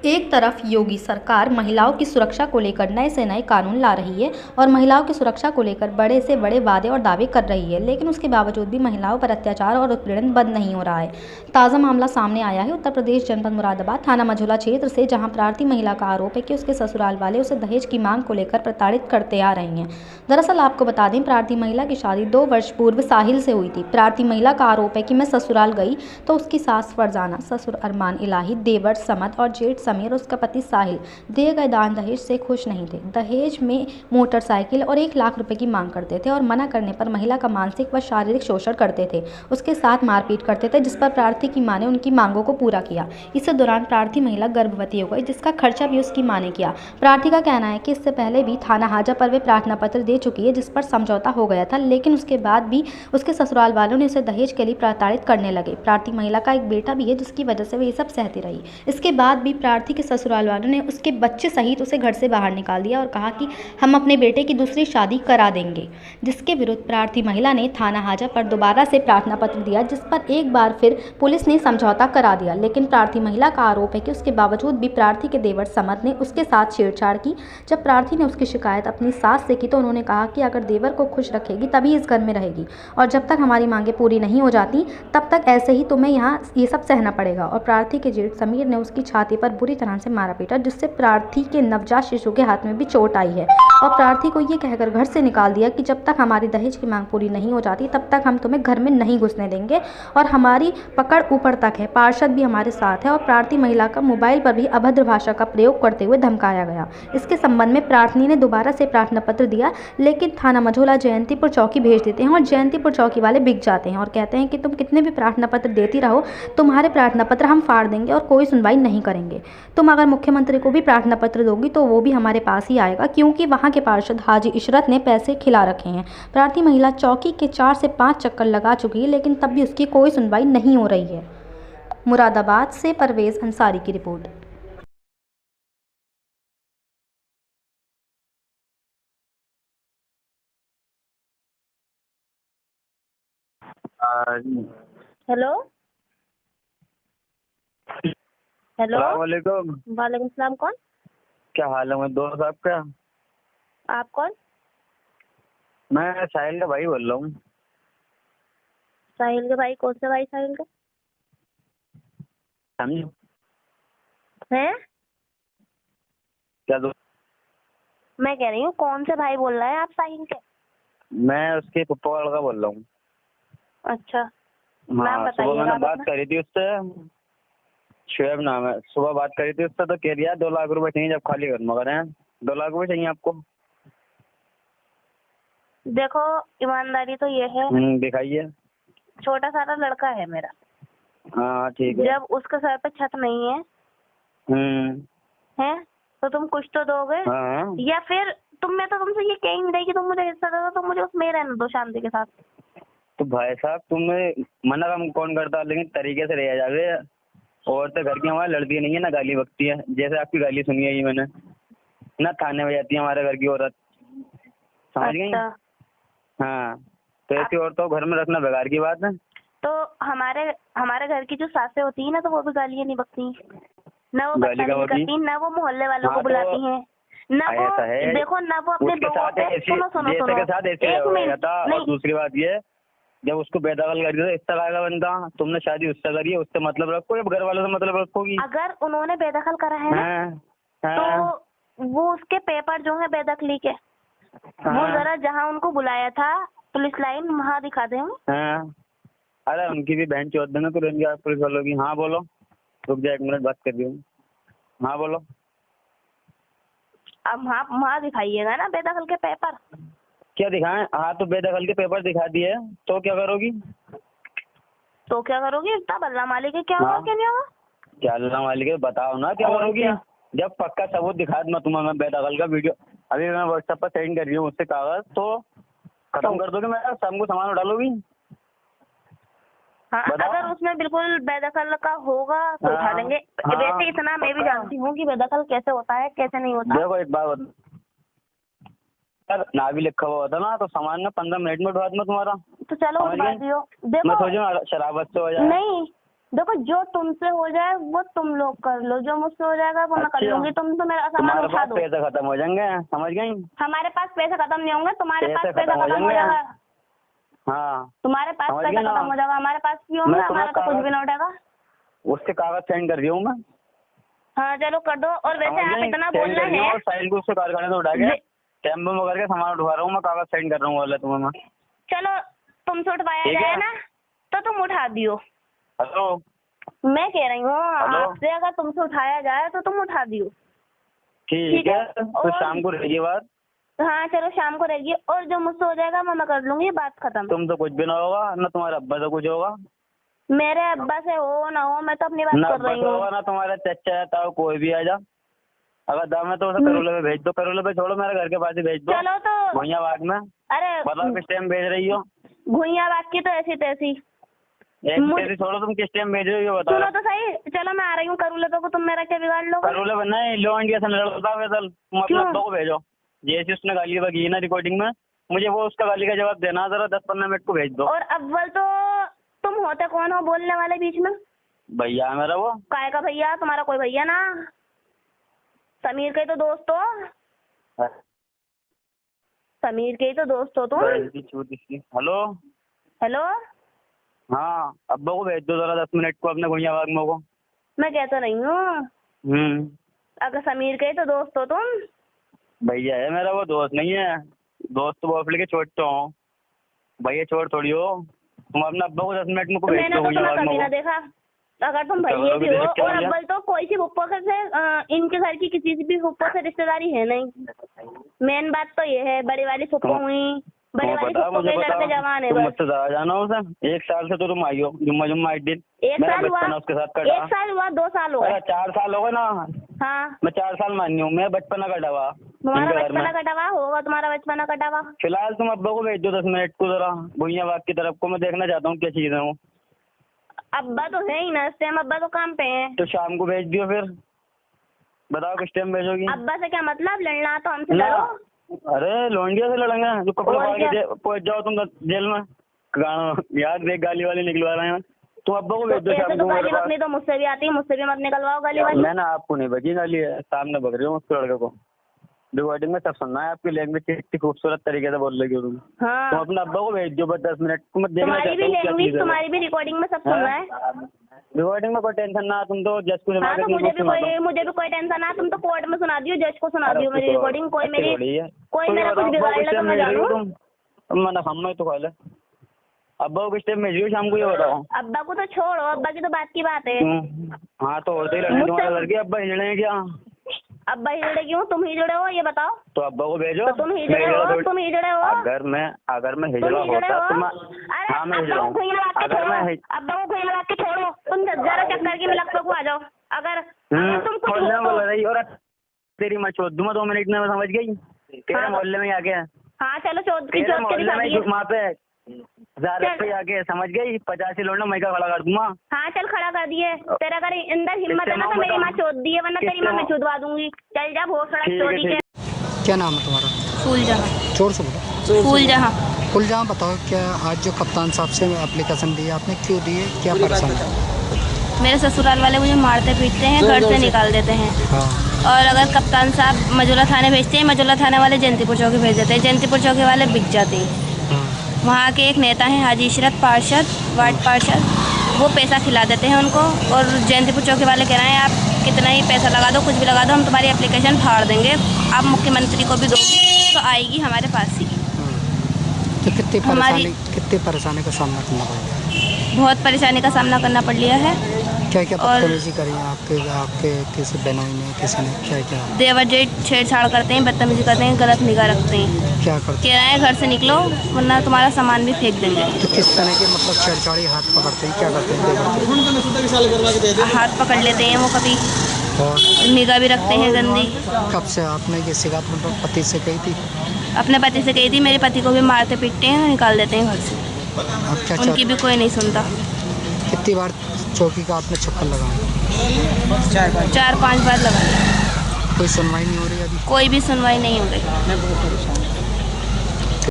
एक तरफ योगी सरकार महिलाओं की सुरक्षा को लेकर नए से नए कानून ला रही है और महिलाओं की सुरक्षा को लेकर बड़े से बड़े वादे और दावे कर रही है, लेकिन उसके बावजूद भी महिलाओं पर अत्याचार और उत्पीड़न बंद नहीं हो रहा है। ताज़ा मामला सामने आया है उत्तर प्रदेश जनपद मुरादाबाद थाना मझौला क्षेत्र से, जहां प्रार्थी महिला का आरोप है कि उसके ससुराल वाले उसे दहेज की मांग को लेकर प्रताड़ित करते आ रहे हैं। दरअसल आपको बता दें, प्रार्थी महिला की शादी 2 वर्ष पूर्व साहिल से हुई थी। प्रार्थी महिला का आरोप है कि मैं ससुराल गई तो उसकी सास फरजाना, ससुर अरमान इलाही, देवर समद और जेठ समीर, उसका पति साहिल दिए गए दान दहेज से खुश नहीं थे। दहेज में मोटरसाइकिल और 1 लाख रुपए की मांग करते थे और मना करने पर महिला का मानसिक व शारीरिक शोषण करते थे। उसके साथ मारपीट करते थे, जिस पर प्रार्थी की मां ने उनकी मांगों को पूरा किया। इस दौरान प्रार्थी महिला गर्भवती हो गई, जिसका खर्चा भी उसकी मां ने किया। प्रार्थी का कहना है कि इससे पहले भी थाना हाजा पर वे प्रार्थना पत्र दे चुकी है, जिस पर समझौता हो गया था, लेकिन उसके बाद भी उसके ससुराल वालों ने उसे दहेज के लिए प्रताड़ित करने लगे। प्रार्थी महिला का एक बेटा भी है, जिसकी वजह से वे ये सब सहती रही। इसके बाद भी प्रार्थी के ससुराल वालों ने उसके बच्चे सहित उसे घर से बाहर निकाल दिया और कहा कि हम अपने बेटे की दूसरी शादी करा देंगे, जिसके विरुद्ध प्रार्थी महिला ने थाना हाजा पर दोबारा से प्रार्थना पत्र दिया, जिस पर एक बार फिर पुलिस ने समझौता करा दिया। लेकिन प्रार्थी महिला का आरोप है कि उसके बावजूद भी प्रार्थी के देवर समद ने उसके साथ छेड़छाड़ की। जब प्रार्थी ने उसकी शिकायत अपनी सास से की तो उन्होंने कहा कि अगर देवर को खुश रखेगी तभी इस घर में रहेगी, और जब तक हमारी मांगें पूरी नहीं हो जाती तब तक ऐसे ही तुम्हें यहाँ ये सब सहना पड़ेगा। और प्रार्थी के जेठ समीर ने उसकी छाती पर बुरी तरह से मारा पीटा, जिससे प्रार्थी के नवजात शिशु के हाथ में भी चोट आई है, और प्रार्थी को ये कहकर घर से निकाल दिया कि जब तक हमारी दहेज की मांग पूरी नहीं हो जाती तब तक हम तुम्हें घर में नहीं घुसने देंगे, और हमारी पकड़ ऊपर तक है। पार्षद भी हमारे साथ है। और प्रार्थी महिला का मोबाइल पर भी अभद्र भाषा का प्रयोग करते हुए धमकाया गया। इसके संबंध में प्रार्थी ने दोबारा से प्रार्थना पत्र दिया, लेकिन थाना मझौला जयंतीपुर चौकी भेज देते हैं, और जयंतीपुर चौकी वाले बिक जाते हैं और कहते हैं कि तुम कितने भी प्रार्थना पत्र देती रहो, तुम्हारे प्रार्थना पत्र हम फाड़ देंगे और कोई सुनवाई नहीं करेंगे। तुम अगर मुख्यमंत्री को भी प्रार्थना पत्र दोगी तो वो भी हमारे पास ही आएगा, क्योंकि वहाँ के पार्षद हाजी इशरत ने पैसे खिला रखे हैं। प्रार्थी महिला चौकी के 4 से 5 चक्कर लगा चुकी है, लेकिन तब भी उसकी कोई सुनवाई नहीं हो रही है। मुरादाबाद से परवेज अंसारी की रिपोर्ट। Hello hello. अस्सलामुअलैकुम। वालेकुम सलाम। कौन? क्या हाल है? मैं दोस्त आपका। आप कौन? मैं साहिल का भाई बोल रहा हूँ। साहिल के भाई? कौन से भाई साहिल के समझो हैं? क्या दो? मैं कह रही हूँ कौन से भाई बोल रहे हैं आप साहिल के? मैं उसके पप्पा का लड़का बोल रहा हूँ। अच्छा, नाम हाँ, सुबह बताइएगा मैंने आप बात अपना। करी थी उससे। शुएब नाम है। सुबह बात करी थी उससे तो कह दिया 2 लाख रुपए चाहिए जब खाली कर, मगर है 2 लाख रुपए चाहिए आपको। देखो, ईमानदारी तो ये है, दिखाइए। छोटा सारा लड़का है मेरा। हाँ ठीक है। जब उसके सर पे छत नहीं है हैं तो तुम कुछ तो दोगे। हाँ। या फिर मैं तो तुमसे ये कह ही नहीं रही कि तुम मुझे हिस्सा दे दो, तुम मुझे उसमें रहने दो शांति के साथ। तो भाई साहब तुम्हें मना कम कौन करता, लेकिन तरीके से रह जावे। और तो घर की हमारी लड़ती नहीं है, ना गाली बकती है, जैसे आपकी गाली सुनी है ये मैंने, ना थाने में जाती है हमारे घर की औरत। समझ गई? अच्छा, हाँ, तो ऐसी औरतों को घर में रखना बेकार की बात है। तो हमारे घर की जो सासें होती है ना, तो वो भी गालियाँ नहीं बकती, ना वो गाली का बदतमीजी होती? करती, ना वो मोहल्ले वालों हाँ, को तो बुलाती हैं, ना वो ऐसा है। देखो, ना वो अपने उसके बहूओं साथ पे ऐसी सुनो सुनो जैसे सुनो के साथ ऐसे एक हो गया मिनट था। और नहीं। दूसरी बात ये, जब उसको बेदखल कर दिया तो इस तरह का बंदा, तुमने शादी उससे करी है, उससे मतलब रखो या घर वालों से मतलब रखोगी? अगर उन्होंने बेदखल करा है ना, हाँ, तो वो उसके पेपर जो है बेदखली के, वो हाँ, जरा जहाँ उनको बुलाया था पुलिस लाइन, वहाँ दिखा दें। हाँ। अरे उनकी भी बहन चौथ देना तो रहेंगे आप पुलिस वालों की। हाँ बोलो, रुक जाए 1 मिनट बात कर रही हूँ। हाँ बोलो। अब वहाँ दिखाइएगा ना बेदखल के पेपर। क्या दिखाएं? हाँ, तो बेदखल के पेपर दिखा दिए तो क्या करोगी? तो क्या करोगी? इतना बल्ला मालिक है, क्या होगा हाँ। क्या नहीं होगा? क्या अल्लाह वाले के बताओ ना, क्या और करोगी? क्या? जब पक्का सबूत दिखा दूँ तुम्हें मैं बेदखल का वीडियो, अभी मैं व्हाट्सएप पर सेंड कर रही हूँ उससे कागज, तो खत्म कर दोगे मेरा? शाम को सामान डालोगी? हाँ, अगर उसमें बिल्कुल बेदखल का होगा तो उठा लेंगे। हाँ, वैसे इतना मैं भी जानती हूँ कि बेदखल कैसे होता है कैसे नहीं होता। देखो एक बात बता, सर ना भी लिखा हुआ होता ना तो सामान ना 15 मिनट में उठवा दूँ तुम्हारा। तो चलो समझ उठवा गई? दियो। मैं देखो, सोचूं शराबत से हो जाए। नहीं, देखो जो तुमसे हो जाए वो तुम लोग कर लो, जो मुझसे हो जाएगा वो मैं कर अच्छा। लूंगी। तुम तो मेरा सामान तुम्हारे उठा पास दो। पैसे खत्म हो जाएंगे, समझ गई? हमारे पास पैसे खत्म नहीं होंगे, तुम्हारे पास पैसे पैसा खत्म हो खत्म हो जाएंगे। जाएगा। हाँ तुम्हारे पास समझ पैसा गए ना? खत्म हो जाएगा, हमारे पास क्यों होंगे? मैं तुम्हें हमारा तो कुछ भी ना उठेगा। उससे कागज साइन कर दिया हूँ मैं, हाँ चलो कर दो। और वैसे समझ आप गई? इतना साइन बोलना कर दिया है। और साइन को उससे कारखाने से उठा के वे- टेम्पो में करके सामान उठा रहा हूँ मैं, कागज साइन कर रहा हूँ वाला तुम्हें मैं। चलो तुमसे उठवाया ठीक है। जाए ना तो तुम उठा दियो। हेलो मैं कह रही हूँ हेलो? आपसे, अगर तुमसे उठाया जाए तो तुम उठा दियो। ठीक ठीक है। है, तो और- शाम को रहेगी बात। हाँ चलो शाम को रहेगी। और जो मुझसे हो जाएगा वो मैं कर लूंगी, बात खत्म। तुम तो कुछ भी ना होगा, ना तुम्हारे अब्बा से कुछ होगा, मेरे अब्बा से हो ना हो, मैं तो अपनी बात ना कर अब्बा रही से होगा, हूँ। ना तुम्हारा चचा है ताऊ, कोई भी आ जा। अगर दम है तो उसे करोले पे भेज दो, करोले पे छोड़ो, मेरे घर के पास ही भेज दो। चलो तो भैया बाग में अरे बताओ किस टाइम भेज रही हो? भुइया बात की तो ऐसी तैसी। ऐसी छोड़ो, तुम किस टाइम भेज रही हो बताओ। सुनो तो सही, चलो मैं आ रही हूँ करूले पे, को तुम मेरा क्या बिगाड़ लोगे? करोले पे नहीं, लो इंडिया से लड़ता वैसल, तुम अपने क्यों? अब्बा को भेजो। जैसे उसने गाली बकी ना रिकॉर्डिंग में, मुझे वो उसका गाली का जवाब देना, जरा 10-15 मिनट को भेज दो। और अव्वल तो तुम होते कौन हो बोलने वाले बीच में? भैया है मेरा वो। काय का भैया? तुम्हारा कोई भैया ना, समीर के तो दोस्त हो। समीर के ही तो दोस्त हो तुम। हेलो हेलो हाँ, अब्बा को भेज दो जरा 10 मिनट को अपने भैया बाग में को। मैं कहता नहीं हूँ, अगर समीर के ही तो दोस्त हो तुम। भैया है मेरा वो, दोस्त नहीं है। दोस्त तो वो के छोड़ तो हूँ, भैया छोड़ थोड़ी हो। तुम अपने अब्बा को 10 मिनट में को भेज मैंने दो तो भैया तुम्हें बाग कभी में ना को। देखा। अगर तुम तो भैया भी लोग हो, देख के और बोलिए। अव्वल तो कोई सी फुप्पो से इनके घर की किसी भी फुप्पो से रिश्तेदारी है नहीं। मेन बात तो ये है, बड़ी वाली फुप्पो हुई, बड़ी तुम्हें वाली पता फुप्पो मुझे के पता, लड़के जवान है तुम बस। मुझसे ज्यादा जाना उसे। 1 साल से तो तुम आई हो, जुम्मा जुम्मा एक दिन। एक मेरा साल हुआ, बचपन उसके साथ कटा। 1 साल हुआ, 2 साल हुआ। अरे 4 साल हो गए ना। हाँ मैं 4 साल मानी हूँ, मैं बचपना कटा हुआ तुम्हारा इनके घर में। बचपना कटावा होगा, तुम्हारा बचपना कटावा। फिलहाल तुम अब्बा को भेज दो 10 मिनट को जरा भुइयां बाग की तरफ को, मैं देखना चाहता हूँ क्या चीज है वो। अब्बा तो है ही ना इस टाइम, अब्बा तो काम पे हैं। तो शाम को भेज दियो फिर, बताओ किस टाइम भेजोगी? अब्बा से क्या मतलब, लड़ना तो हमसे ना, लड़ो। अरे लोंडिया से लड़ेंगे जो कपड़े और फाड़ क्या? के पहुंच जाओ तुम जेल में। यार देख गाली वाली निकलवा रहे हैं। तुम अब्बा को भेज दो ऐसे शाम तो को मेरे गाली पास। बकनी तो मुझसे भी आती है, मुझसे भी मत निकलवाओ गाली वाली। मैंने आपको नहीं बकी गाली है, सामने बक रही हूँ उसके लड़के को। रिकॉर्डिंग में सब सुनना है, आपकी लैंग्वेज कितनी खूबसूरत तरीके से बोल रही हो तुम। तुम हाँ अपने अब्बा को भेज दो बस 10 मिनट को, मैं देखना तुम्हारी चाहता भी हूँ क्या लैंग्वेज, चीज है। तुम्हारी भी रिकॉर्डिंग में सब सुनना है। रिकॉर्डिंग में कोई टेंशन ना, तुम तो जज को हाँ तो मुझे भी कोई टेंशन ना, तुम तो कोर्ट में सुना दियो, जज को सुना दियो मेरी रिकॉर्डिंग। कोई मेरा कुछ बिगाड़ ले तो मैं जानूं। मैंने हम तो खोले अब्बा को किस टाइम भेजियो शाम को, ये बताओ। अब्बा को तो छोड़ो, अब्बा की तो बात की बात है। हाँ तो होते ही लड़ने तुम्हारे लड़के अब्बा हिलने हैं क्या? अब्बा ही जुड़े क्यों? तुम ही जुड़े हो ये बताओ। तो अब्बा को भेजो। तो तुम ही जुड़े हो, तुम ही जुड़े हो। अगर मैं हिजड़ा होता तो मैं, हाँ मैं हिजड़ा हूँ। अगर मैं अब्बा को कोई लगा के छोड़ो, तुम जरा चक्कर की मिलक पे को आ जाओ। अगर तुम कुछ मोहल्ले में हो बोल तो- रही और तेरी मैं छोड़ दूंगा 2 मिनट में, मैं समझ गई। तेरे मोहल्ले में आके, हाँ चलो चोद के तेरे मोहल्ले दिखा में दिए। वहाँ पे ज़ारत पे आके समझ गई 85 लौटना मैं क्या खड़ा कर दूंगा। हाँ चल खड़ा कर दिए। तेरा अगर अंदर हिम्मत है ना तो मेरी माँ चोद दिए, वरना तेरी माँ मैं चोदवा दूंगी। चल जा भोग सड़क चोरी के। क्या नाम है तुम्हारा? फूलजहाँ। जोर से बोलो। फूलजहाँ। फूलजहाँ, बताओ क्या आज जो कप्तान साहब से एप्लीकेशन दी आपने, क्यों दी है, क्या परेशानी है? मेरे ससुराल वाले मुझे मारते पीटते हैं, घर से निकाल देते हैं। हाँ और अगर कप्तान साहब मजोला थाने भेजते हैं, मजोला थाने वाले जयंतीपुर चौकी भेज देते हैं, जयंतीपुर चौकी वाले बिक जाते हैं। वहाँ के एक नेता हैं हाजी इशरत पार्षद, वार्ड पार्षद, वो पैसा खिला देते हैं उनको। और जयंतीपुर चौकी वाले कह रहे हैं आप कितना ही पैसा लगा दो, कुछ भी लगा दो, हम तुम्हारी एप्लीकेशन फाड़ देंगे, आप मुख्यमंत्री को भी दोगे तो आएगी हमारे पास ही। तो कितनी परेशानी का सामना करना पड़ा? बहुत परेशानी का सामना करना पड़ लिया है। क्या क्या और- बदतमीजी करी है आपके किसी बहनोई ने, किसी ने क्या क्या देवर जेठ छेड़छाड़ करते हैं, बदतमीजी करते हैं, गलत निगाह रखते हैं, क्या करते? कह रहे हैं घर से निकलो वरना तुम्हारा सामान भी फेंक देंगे। तो किस तरह के मतलब छेड़छाड़ी, हाथ पकड़ते हैं, क्या करते हैं? हाथ पकड़ लेते हैं वो, कभी और निगाह भी रखते हैं गंदी। कब से आपने ये शिकायत मतलब पति से कही थी? अपने पति से कही थी, मेरे पति को भी मारते पीटते हैं, निकाल देते हैं घर से, अब क्या उनकी भी कोई नहीं सुनता। कितनी बार चौकी का आपने चक्कर लगाया? 4-5 बार लगा लिया, कोई सुनवाई नहीं हो रही अभी? कोई भी सुनवाई नहीं हो रही।